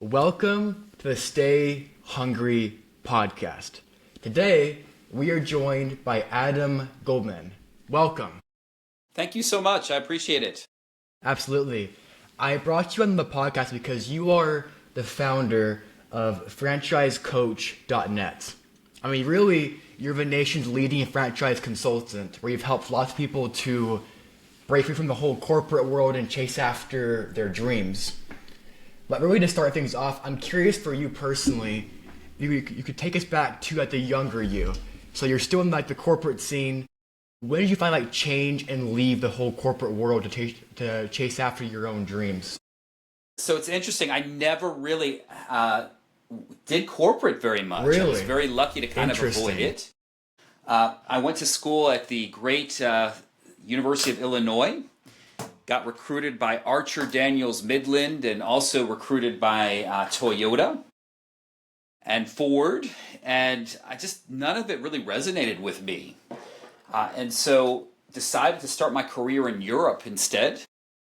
Welcome to the Stay Hungry podcast. Today, we are joined by Adam Goldman. Welcome. Thank you so much. I appreciate it. Absolutely. I brought you on the podcast because you are the founder of franchisecoach.net. I mean, really, you're the nation's leading franchise consultant where you've helped lots of people to break free from the whole corporate world and chase after their dreams. But really to start things off, I'm curious for you personally, you could take us back to the younger you. So you're still in the corporate scene. When did you find change and leave the whole corporate world to chase after your own dreams? So it's interesting. I never really did corporate very much. Really? I was very lucky to kind of avoid it. I went to school at the great University of Illinois. Got recruited by Archer Daniels Midland and also recruited by Toyota and Ford. And none of it really resonated with me. And so decided to start my career in Europe instead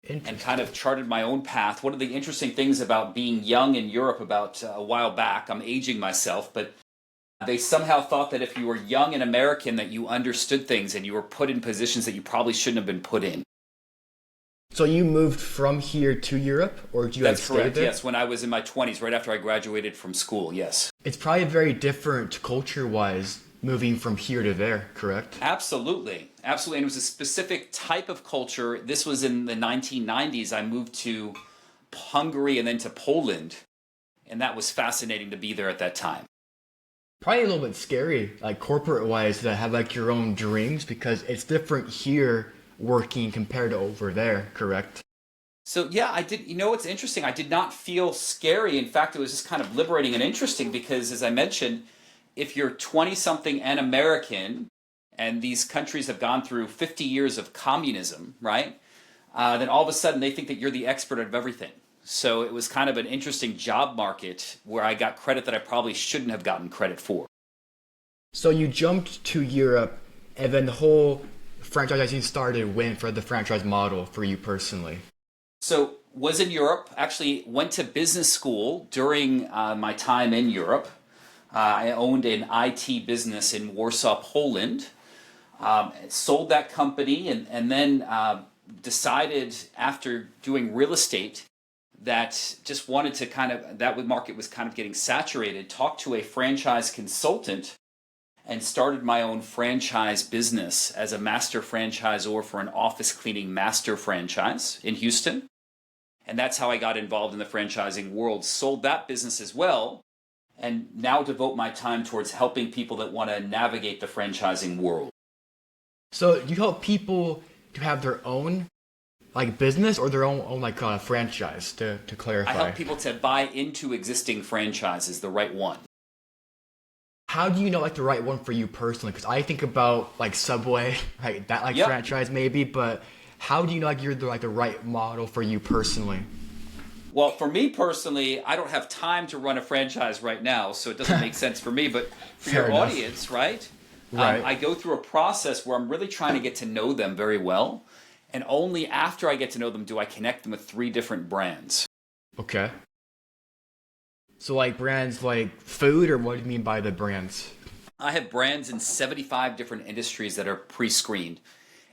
and kind of charted my own path. One of the interesting things about being young in Europe about a while back, I'm aging myself, but they somehow thought that if you were young and American that you understood things and you were put in positions that you probably shouldn't have been put in. So you moved from here to Europe, or did you That's stay correct, there? yes, when I was in my 20s, right after I graduated from school, yes. It's probably very different culture-wise moving from here to there, correct? Absolutely, absolutely. And it was a specific type of culture. This was in the 1990s. I moved to Hungary and then to Poland, and that was fascinating to be there at that time. Probably a little bit scary, corporate-wise, to have your own dreams, because it's different here working compared to over there, correct? So yeah, I did. You know what's interesting? I did not feel scary. In fact, it was just kind of liberating and interesting because, as I mentioned, if you're 20-something and American, and these countries have gone through 50 years of communism, right? Then all of a sudden they think that you're the expert of everything. So it was kind of an interesting job market where I got credit that I probably shouldn't have gotten credit for. So you jumped to Europe, and then the whole franchising started when for the franchise model for you personally? So was in Europe, actually went to business school during my time in Europe. I owned an IT business in Warsaw, Poland, sold that company and then decided after doing real estate that just wanted to that market was kind of getting saturated, talked to a franchise consultant and started my own franchise business as a master franchisor for an office cleaning master franchise in Houston. And that's how I got involved in the franchising world. Sold that business as well, and now devote my time towards helping people that want to navigate the franchising world. So you help people to have their own business or their own franchise, to clarify? I help people to buy into existing franchises, the right one. How do you know the right one for you personally? Because I think about Subway, right? That Yep. franchise maybe, but how do you know you're the right model for you personally? Well, for me personally, I don't have time to run a franchise right now, so it doesn't make sense for me. But for Fair your enough. audience, right? Right. I go through a process where I'm really trying to get to know them very well, and only after I get to know them do I connect them with 3 different brands. Okay. So brands food, or what do you mean by the brands? I have brands in 75 different industries that are pre-screened.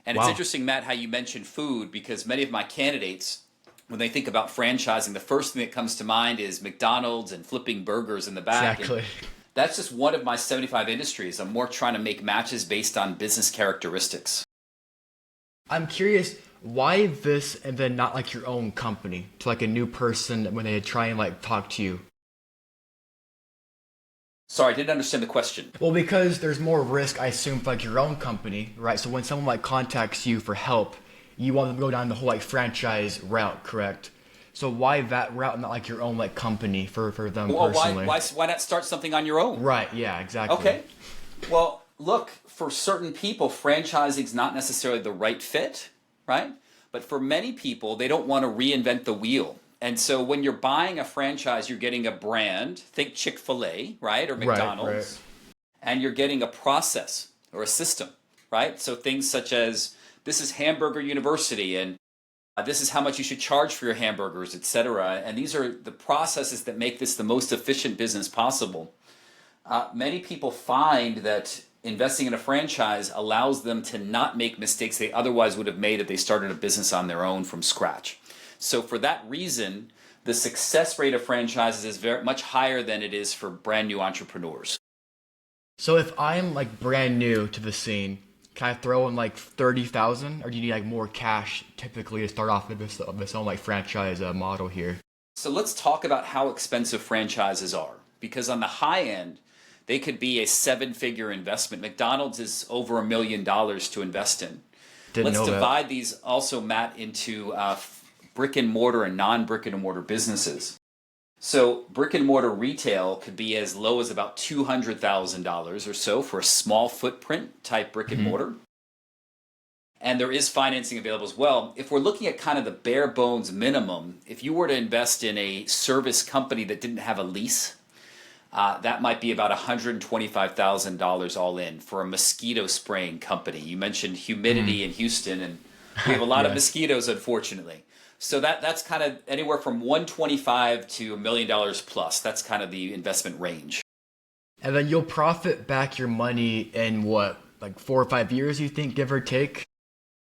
And Wow. It's interesting, Matt, how you mentioned food, because many of my candidates, when they think about franchising, the first thing that comes to mind is McDonald's and flipping burgers in the back. Exactly. And that's just one of my 75 industries. I'm more trying to make matches based on business characteristics. I'm curious, why this and then not your own company to a new person when they try and talk to you? Sorry, I didn't understand the question. Well, because there's more risk, I assume, for your own company, right? So when someone contacts you for help, you want them to go down the whole franchise route, correct? So why that route, and not your own company for them personally? Why not start something on your own? Right. Yeah. Exactly. Okay. Well, look, for certain people, franchising is not necessarily the right fit, right? But for many people, they don't want to reinvent the wheel. And so when you're buying a franchise, you're getting a brand, think Chick-fil-A, right? Or McDonald's. Right. And you're getting a process or a system, right? So things such as, this is Hamburger University, and This is how much you should charge for your hamburgers, etc. And these are the processes that make this the most efficient business possible. Many people find that investing in a franchise allows them to not make mistakes they otherwise would have made if they started a business on their own from scratch. So for that reason, the success rate of franchises is very much higher than it is for brand new entrepreneurs. So if I'm like brand new to the scene, can I throw in like 30,000, or do you need like more cash typically to start off with this own like franchise model here? So let's talk about how expensive franchises are. Because on the high end, they could be a seven-figure investment. McDonald's is over $1 million to invest in. Didn't Let's know divide that. these also, Matt, into brick and mortar and non-brick and mortar businesses. So brick and mortar retail could be as low as about $200,000 or so for a small footprint type brick and mortar. And there is financing available as well. If we're looking at kind of the bare bones minimum, if you were to invest in a service company that didn't have a lease, that might be about $125,000 all in for a mosquito spraying company. You mentioned humidity in Houston, and we have a lot of mosquitoes, unfortunately. So that's kind of anywhere from $125,000 to $1 million plus. That's kind of the investment range. And then you'll profit back your money in what, like 4 or 5 years, you think, give or take?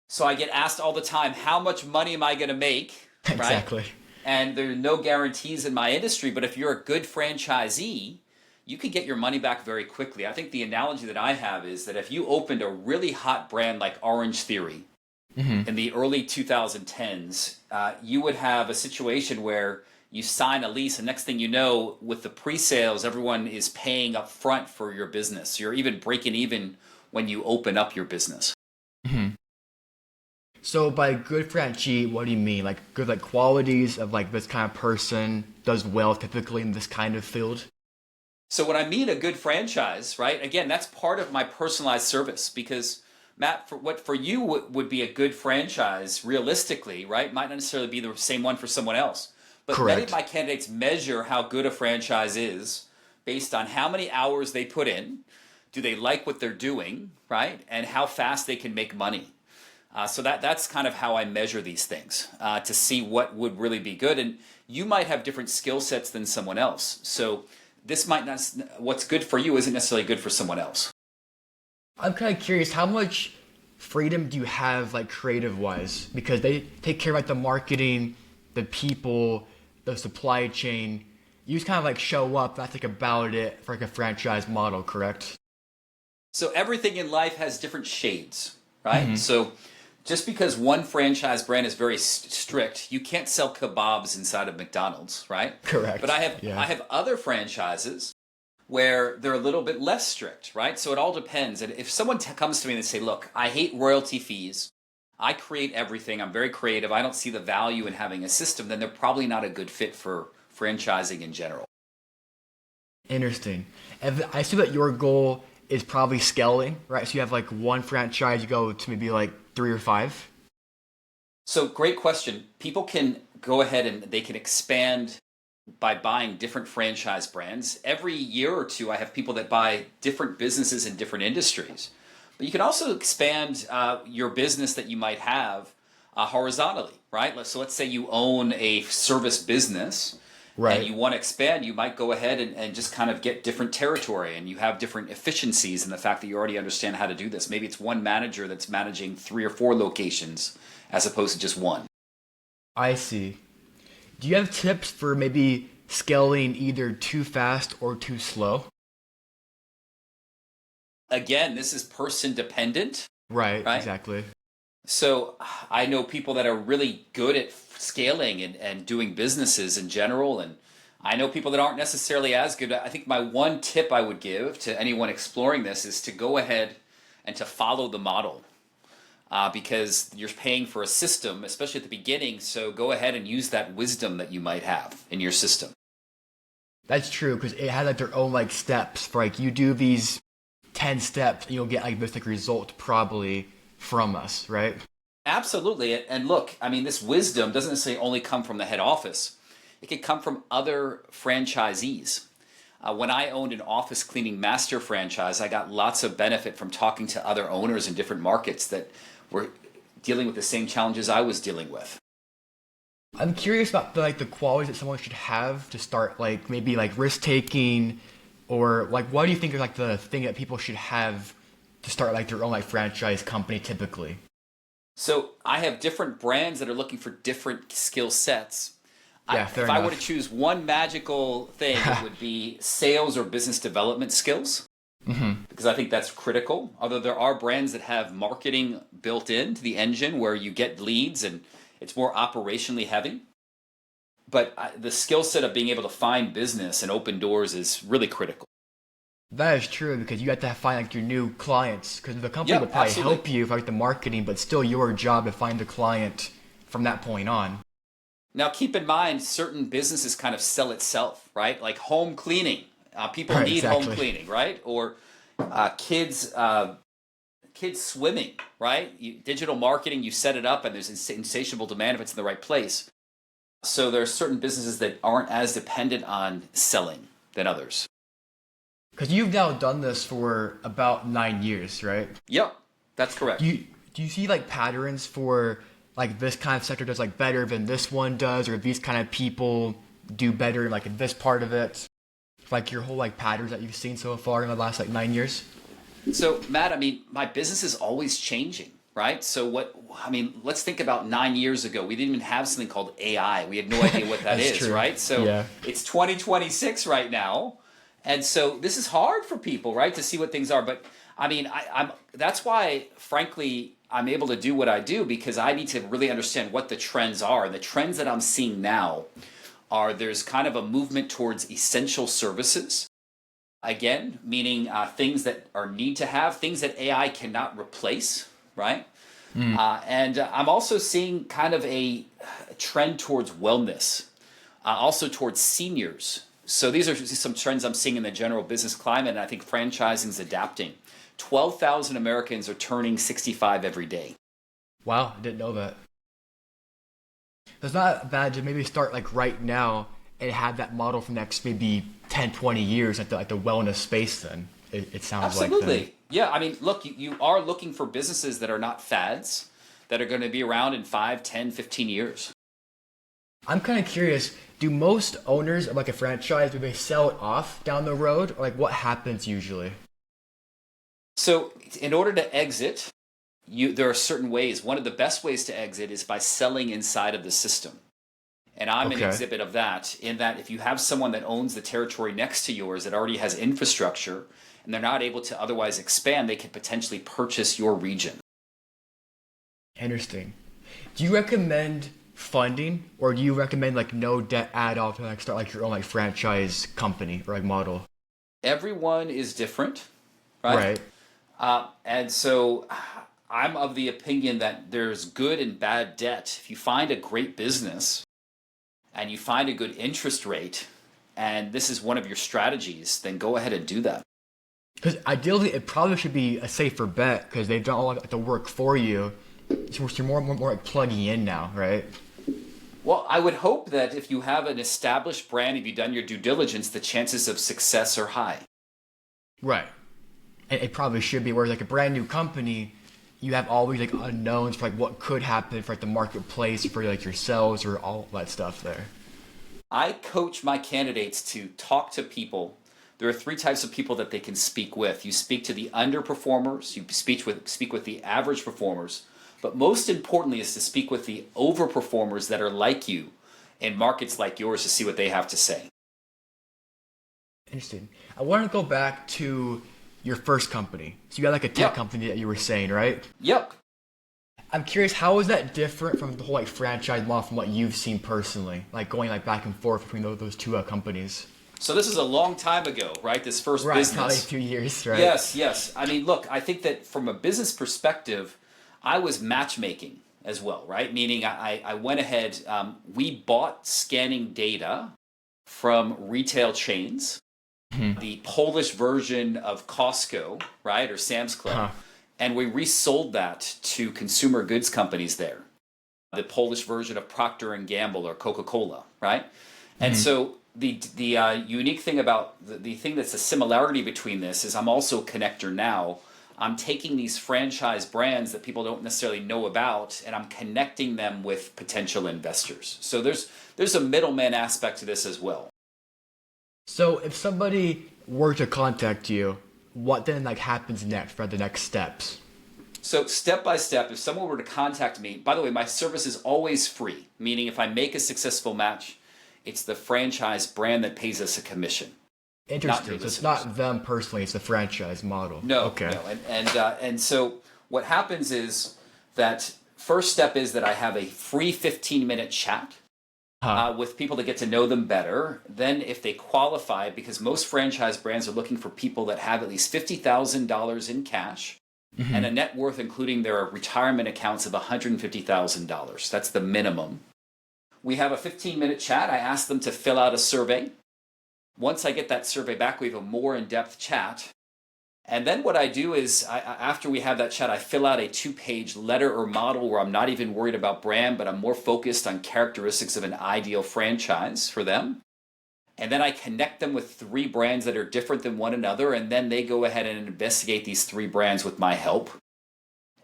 So I get asked all the time, how much money am I going to make? Right? Exactly. And there are no guarantees in my industry, but if you're a good franchisee, you can get your money back very quickly. I think the analogy that I have is that if you opened a really hot brand like Orange Theory in the early 2010s, you would have a situation where you sign a lease, and next thing you know, with the pre-sales, everyone is paying up front for your business. You're even breaking even when you open up your business. So by good franchisee, what do you mean? Like good like qualities of like this kind of person does well typically in this kind of field? So when I mean a good franchise, right, again, that's part of my personalized service because, Matt, for what for you would be a good franchise realistically, right, might not necessarily be the same one for someone else. But many of Correct. my candidates measure how good a franchise is based on how many hours they put in, do they like what they're doing, right, and how fast they can make money. So that's kind of how I measure these things to see what would really be good. And you might have different skill sets than someone else. So this might not, what's good for you isn't necessarily good for someone else. I'm kind of curious, how much freedom do you have like creative wise? Because they take care of like the marketing, the people, the supply chain. You just kind of like show up, that's like about it for like a franchise model, correct? So everything in life has different shades, right? So just because one franchise brand is very strict, you can't sell kebabs inside of McDonald's, right? Correct. But I Yeah. have other franchises where they're a little bit less strict, right? So it all depends. And if someone comes to me and they say, "Look, I hate royalty fees. I create everything. I'm very creative. I don't see the value in having a system," then they're probably not a good fit for franchising in general. Interesting. And I see that your goal is probably scaling, right? So you have like one franchise, you go to maybe like 3 or 5. So great question. People can go ahead and they can expand by buying different franchise brands. Every year or two, I have people that buy different businesses in different industries. But you can also expand your business that you might have horizontally, right? So let's say you own a service business Right. and you want to expand, you might go ahead and just kind of get different territory, and you have different efficiencies in the fact that you already understand how to do this. Maybe it's one manager that's managing 3 or 4 locations as opposed to just one. I see. Do you have tips for maybe scaling either too fast or too slow? Again, this is person dependent, Right, right? exactly. So I know people that are really good at scaling and doing businesses in general, and I know people that aren't necessarily as good. I think my one tip I would give to anyone exploring this is to go ahead and to follow the model. Because you're paying for a system, especially at the beginning, so go ahead and use that wisdom that you might have in your system. That's true, because it has like their own like steps. For like you do these 10 steps, and you'll get like this like result probably from us, right? Absolutely. And look, I mean, this wisdom doesn't necessarily only come from the head office. It could come from other franchisees. When I owned an office cleaning master franchise, I got lots of benefit from talking to other owners in different markets that were dealing with the same challenges I was dealing with. I'm curious about the qualities that someone should have to start, like maybe like risk taking, or like what do you think is like the thing that people should have to start like their own like franchise company typically? So I have different brands that are looking for different skill sets. Yeah, fair If I were to enough. choose one magical thing, it would be sales or business development skills, because I think that's critical. Although there are brands that have marketing built into the engine where you get leads and it's more operationally heavy. But the skill set of being able to find business and open doors is really critical. That is true because you have to find like your new clients because the company will Yep, probably absolutely. help you with like the marketing, but still your job to find the client from that point on. Now, keep in mind, certain businesses kind of sell itself, right? Like home cleaning. People Right, need home exactly. cleaning, right? Or kids swimming, right? Digital marketing, you set it up, and there's insatiable demand if it's in the right place. So there are certain businesses that aren't as dependent on selling than others. Because you've now done this for about 9 years, right? Yep, that's correct. Do you do you see like patterns for like this kind of sector does like better than this one does, or these kind of people do better like in this part of it? Like your whole like patterns that you've seen so far in the last like 9 years? So, Matt, I mean, my business is always changing, right? So, let's think about 9 years ago. We didn't even have something called AI. We had no idea what that That's is, true. right? So, Yeah. it's 2026 right now. And so, this is hard for people, right, to see what things are. But, I mean, that's why, frankly, I'm able to do what I do because I need to really understand what the trends are. And the trends that I'm seeing now are there's kind of a movement towards essential services again, meaning things that are need to have, things that AI cannot replace, right? And I'm also seeing kind of a trend towards wellness, also towards seniors. So these are some trends I'm seeing in the general business climate, and I think franchising is adapting. 12,000 Americans are turning 65 every day. Wow, I didn't know that. It's not bad to maybe start like right now and have that model for the next maybe 10, 20 years at the wellness space then. It sounds like then. Absolutely. Yeah, I mean, look, you are looking for businesses that are not fads, that are going to be around in 5, 10, 15 years. I'm kind of curious, do most owners of like a franchise, do they sell it off down the road? Or like what happens usually? So, in order to exit, there are certain ways. One of the best ways to exit is by selling inside of the system. And I'm an Okay. exhibit of that, in that if you have someone that owns the territory next to yours that already has infrastructure and they're not able to otherwise expand, they could potentially purchase your region. Interesting. Do you recommend funding or do you recommend like no debt at all to like start like your own like franchise company or like model? Everyone is different, right? Right. And so I'm of the opinion that there's good and bad debt. If you find a great business and you find a good interest rate, and this is one of your strategies, then go ahead and do that. Because ideally it probably should be a safer bet because they've done all like, the work for you. So you're more like plugging in now, right? Well, I would hope that if you have an established brand, if you've done your due diligence, the chances of success are high. Right. And it probably should be. Whereas like a brand new company, you have all these like unknowns for like what could happen for like the marketplace for like your sales or all that stuff there. I coach my candidates to talk to people. There are three types of people that they can speak with. You speak to the underperformers, you speak with the average performers, but most importantly is to speak with the overperformers that are like you in markets like yours to see what they have to say. Interesting. I want to go back to your first company. So you had like a tech Yep. company that you were saying, right? Yep. I'm curious, how is that different from the whole like franchise model from what you've seen personally, like going like back and forth between those two companies? So this is a long time ago, right? This first Right, probably business. 2 years, right? Yes, yes. I mean, look, I think that from a business perspective, I was matchmaking as well, right? Meaning I went ahead, we bought scanning data from retail chains, the Polish version of Costco, right, or Sam's Club, Huh. and we resold that to consumer goods companies there. The Polish version of Procter and Gamble or Coca-Cola, right? And so the unique thing about the thing that's a similarity between this is I'm also a connector now I'm taking these franchise brands that people don't necessarily know about, and I'm connecting them with potential investors. So there's a middleman aspect to this as well. So if somebody were to contact you, what then like happens next for the next steps? So step by step, if someone were to contact me, by the way, my service is always free, meaning if I make a successful match, it's the franchise brand that pays us a commission. Interesting. So it's not them personally; it's the franchise model. No, Okay. no, and so what happens is that first step is that I have a free 15-minute chat with people to get to know them better. Then, if they qualify, because most franchise brands are looking for people that have at least $50,000 in cash and a net worth, including their retirement accounts, of $150,000. That's the minimum. We have a 15-minute chat. I ask them to fill out a survey. Once I get that survey back, we have a more in-depth chat. And then what I do is, after we have that chat, I fill out a 2-page letter or model where I'm not even worried about brand, but I'm more focused on characteristics of an ideal franchise for them. And then I connect them with 3 brands that are different than one another, and then they go ahead and investigate these 3 brands with my help.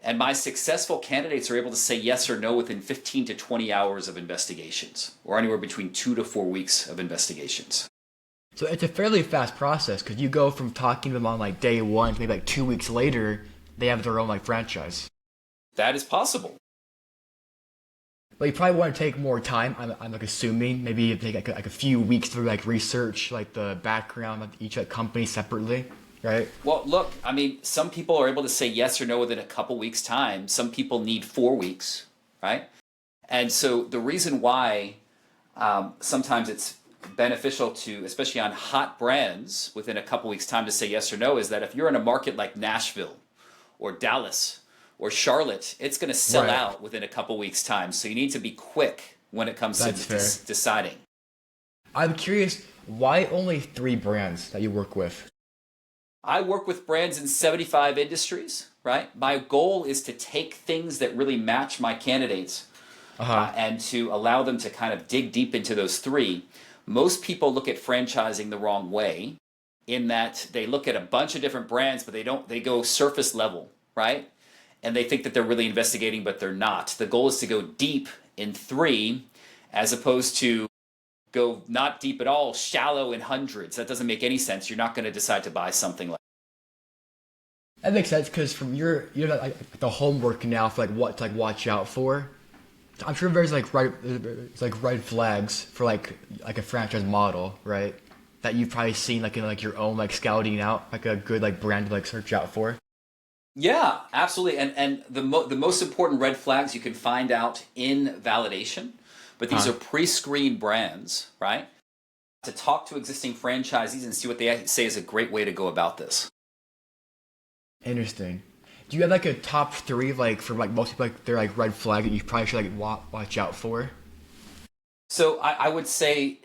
And my successful candidates are able to say yes or no within 15 to 20 hours of investigations, or anywhere between 2 to 4 weeks of investigations. So it's a fairly fast process because you go from talking to them on like day 1 to maybe like 2 weeks later, they have their own like franchise. That is possible. But you probably want to take more time. I'm like assuming maybe take like a few weeks to like research like the background of each like company separately, right? Well, look, I mean, some people are able to say yes or no within a couple weeks' time. Some people need 4 weeks, right? And so the reason why sometimes it's beneficial to, especially on hot brands, within a couple weeks' time to say yes or no, is that if you're in a market like Nashville or Dallas or Charlotte, it's going to sell out within a couple weeks' time. So you need to be quick when it comes to deciding. I'm curious, why only 3 brands that you work with? I work with brands in 75 industries, right? My goal is to take things that really match my candidates and to allow them to kind of dig deep into those 3. Most people look at franchising the wrong way, in that they look at a bunch of different brands, but they go surface level, right? And they think that they're really investigating, but they're not. The goal is to go deep in 3, as opposed to go not deep at all, shallow in hundreds. That doesn't make any sense. You're not going to decide to buy something like that. That makes sense because from your like the homework now for like what to like watch out for. I'm sure there's like red flags for like a franchise model, right? That you've probably seen like in like your own like scouting out like a good like brand to like search out for. Yeah, absolutely. And the most important red flags you can find out in validation, but these are pre-screened brands, right? To talk to existing franchisees and see what they say is a great way to go about this. Interesting. Do you have like a top 3 like for like most people like they're like red flag that you probably should like watch out for? So I would say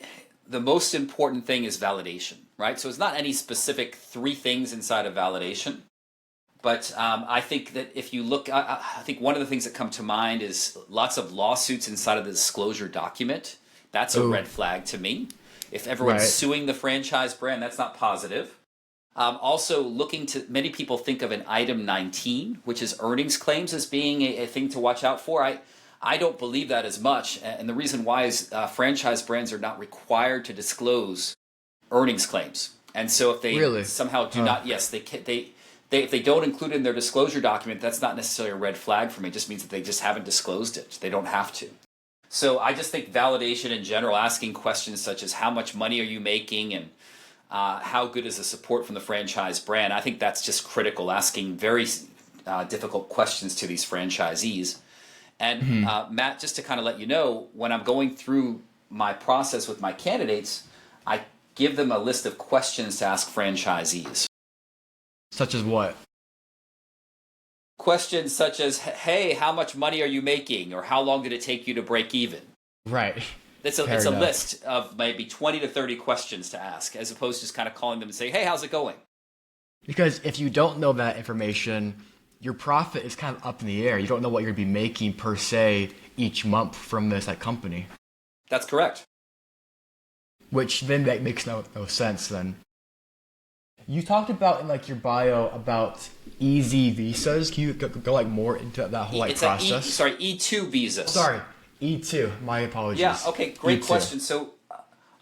the most important thing is validation, right? So it's not any specific 3 things inside of validation, but I think that if you look, I think one of the things that come to mind is lots of lawsuits inside of the disclosure document. That's a red flag to me. If everyone's suing the franchise brand, that's not positive. Also, many people think of an item 19, which is earnings claims, as being a thing to watch out for. I don't believe that as much, and the reason why is franchise brands are not required to disclose earnings claims, and so if they somehow do not, yes, if they don't include it in their disclosure document, that's not necessarily a red flag for me. It just means that they just haven't disclosed it. They don't have to. So I just think validation in general, asking questions such as how much money are you making and how good is the support from the franchise brand? I think that's just critical, asking very difficult questions to these franchisees. And Matt, just to kind of let you know, when I'm going through my process with my candidates, I give them a list of questions to ask franchisees. Such as what? Questions such as, hey, how much money are you making? Or how long did it take you to break even? Right. It's a list of maybe 20 to 30 questions to ask, as opposed to just kind of calling them and say, hey, how's it going? Because if you don't know that information, your profit is kind of up in the air. You don't know what you're going to be making per se each month from this like company. That's correct. Which then that makes no sense then. You talked about in like your bio about easy visas. Can you go like more into that whole like It's process? E2 visas. Sorry, E2. My apologies. Yeah, okay, great E2. question. So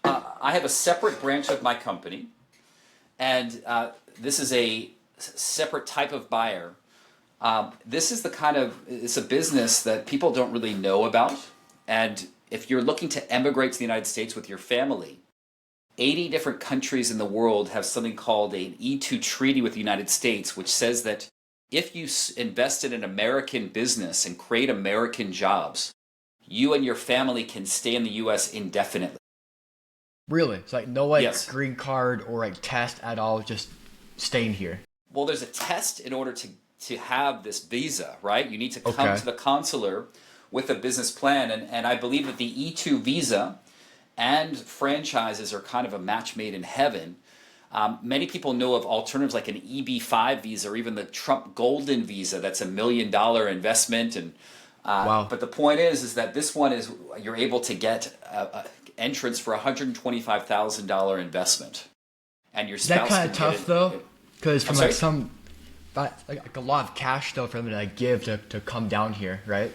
I have a separate branch of my company, and this is a separate type of buyer. This is the kind of, it's a business that people don't really know about. And if you're looking to emigrate to the United States with your family, 80 different countries in the world have something called an E2 treaty with the United States, which says that if you invest in an American business and create American jobs, you and your family can stay in the US indefinitely. Really? It's like no like Yes. green card or like test at all, just staying here. Well, there's a test in order to have this visa, right? You need to come Okay. to the consular with a business plan. And I believe that the E2 visa and franchises are kind of a match made in heaven. Many people know of alternatives like an EB-5 visa or even the Trump Golden visa. That's $1 million investment. And Wow. but the point is that this one is you're able to get a entrance for $125,000 investment, and your Is that spouse kind can of get tough it. though? Because I'm from sorry? like some, that like a lot of cash though for them to like give to come down here, right?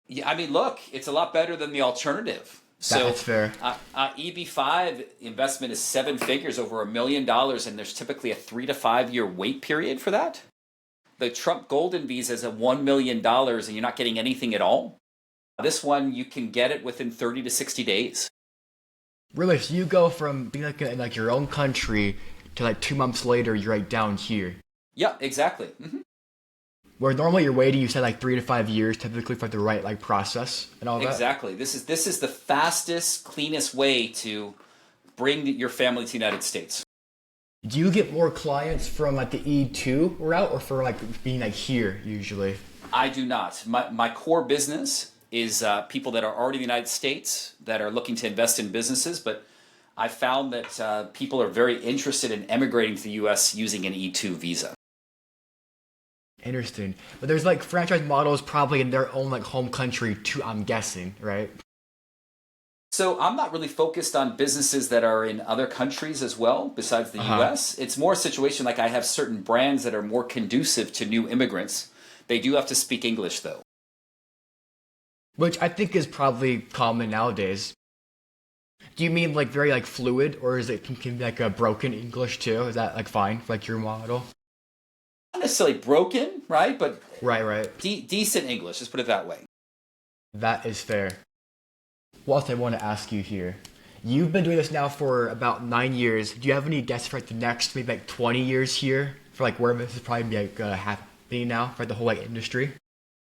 Yeah, I mean, look, it's a lot better than the alternative. So, That's fair. EB-5 investment is 7 figures, over $1 million, and there's typically a 3 to 5 year wait period for that. The Trump Golden Visa is at $1 million, and you're not getting anything at all. This one, you can get it within 30 to 60 days. Really, so you go from being like in like your own country to like 2 months later, you're right down here. Yeah, exactly. Where normally you're waiting, you said like 3 to 5 years, typically for the right like process and all that. Exactly. This is the fastest, cleanest way to bring your family to the United States. Do you get more clients from like the E2 route or for like being like here usually? I do not. My core business is people that are already in the United States that are looking to invest in businesses, but I found that people are very interested in emigrating to the U.S. using an E2 visa. Interesting. But there's like franchise models probably in their own like home country too, I'm guessing, right? So I'm not really focused on businesses that are in other countries as well, besides the U.S. It's more a situation like I have certain brands that are more conducive to new immigrants. They do have to speak English, though. Which I think is probably common nowadays. Do you mean like very like fluid or is it can be like a broken English too? Is that like fine for like your model? Not necessarily broken, right? But Right. decent English, let's put it that way. That is fair. What else I want to ask you here? You've been doing this now for about 9 years. Do you have any guesses for like the next maybe like 20 years here? For like where this is probably be like happening now for the whole like industry?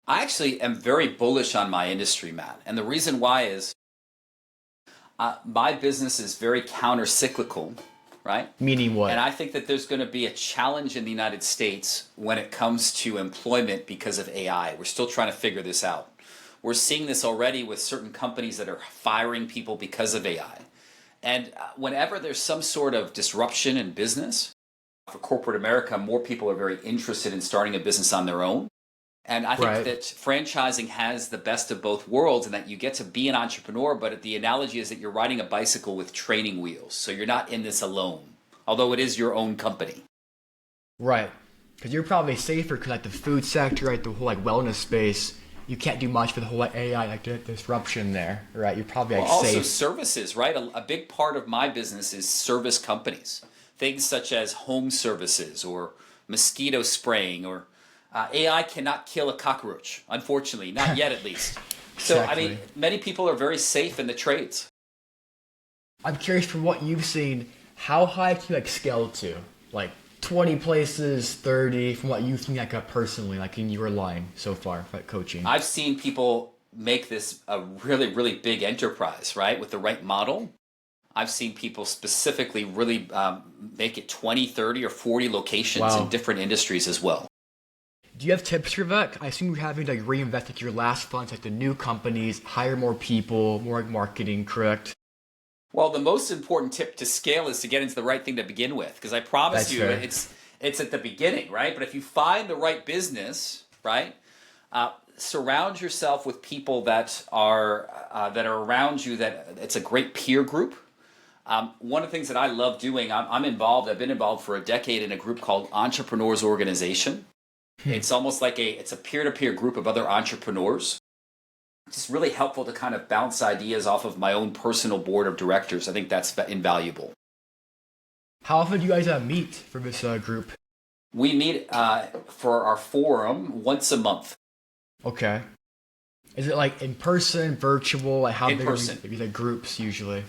I actually am very bullish on my industry, Matt. And the reason why is my business is very counter-cyclical, right? Meaning what? And I think that there's going to be a challenge in the United States when it comes to employment because of AI. We're still trying to figure this out. We're seeing this already with certain companies that are firing people because of AI. And whenever there's some sort of disruption in business, for corporate America, more people are very interested in starting a business on their own. And I think Right. that franchising has the best of both worlds in that you get to be an entrepreneur, but the analogy is that you're riding a bicycle with training wheels. So you're not in this alone, although it is your own company. Right. Because you're probably safer because like the food sector, right, the whole like wellness space, you can't do much for the whole like AI like disruption there, right? You're probably like Well, also safe. services, right? A big part of my business is service companies. Things such as home services or mosquito spraying or AI cannot kill a cockroach, unfortunately, not yet at least. So, I mean, Exactly. many people are very safe in the trades. I'm curious from what you've seen, how high can you like scale to? Like 20 places, 30, from what you've seen like personally, like in your line so far, like coaching. I've seen people make this a really, really big enterprise, right? With the right model. I've seen people specifically really make it 20, 30, or 40 locations Wow. in different industries as well. Do you have tips for that? I assume you're having to like reinvest like your last funds, like the new companies, hire more people, more like marketing, correct? Well, the most important tip to scale is to get into the right thing to begin with, because I promise That's you, fair. it's at the beginning, right? But if you find the right business, right, surround yourself with people that are around you. That it's a great peer group. One of the things that I love doing, I've been involved for a decade in a group called Entrepreneurs Organization. It's almost like it's a peer-to-peer group of other entrepreneurs. It's just really helpful to kind of bounce ideas off of my own personal board of directors. I think that's invaluable. How often do you guys meet for this group? We meet for our forum once a month. Okay. Is it like in person, virtual? Like how In big person. are these like groups usually?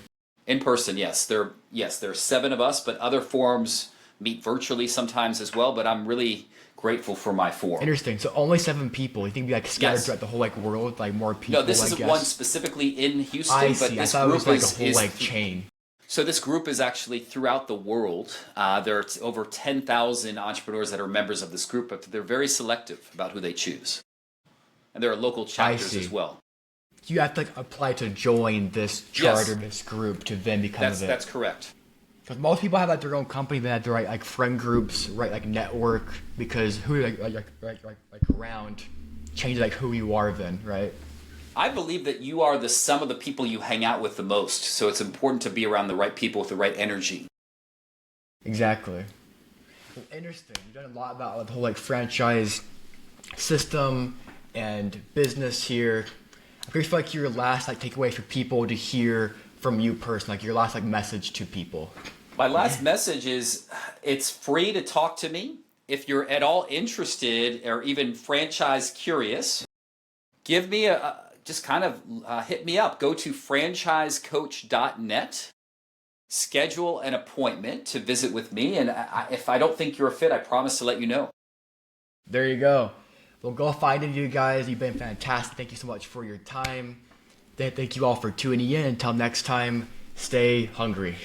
In person, yes. There's 7 of us, but other forums meet virtually sometimes as well. But I'm really grateful for my forum. Interesting. So only 7 people. You think be like scattered Yes. throughout the whole like world, like more people? No, this I isn't guess. one specifically in Houston, I but see. I this thought it group was like is a whole like chain. So this group is actually throughout the world. There are over 10,000 entrepreneurs that are members of this group, but they're very selective about who they choose. And there are local chapters as well. You have to like apply to join this charter, this group, to then become of it. That's correct. Because most people have like their own company, they have their like friend groups, right? Like network, because who like around changes like who you are then, right? I believe that you are the sum of the people you hang out with the most, so it's important to be around the right people with the right energy. Exactly. Well, interesting. You've done a lot about the whole like franchise system and business here. I feel like your last like takeaway for people to hear from you personally, like your last like message to people. My last message is it's free to talk to me. If you're at all interested or even franchise curious, give me just kind of hit me up. Go to franchisecoach.net, schedule an appointment to visit with me, and if I don't think you're a fit, I promise to let you know. There you go. Well, go find it, you guys. You've been fantastic. Thank you so much for your time. Thank you all for tuning in. Until next time, stay hungry.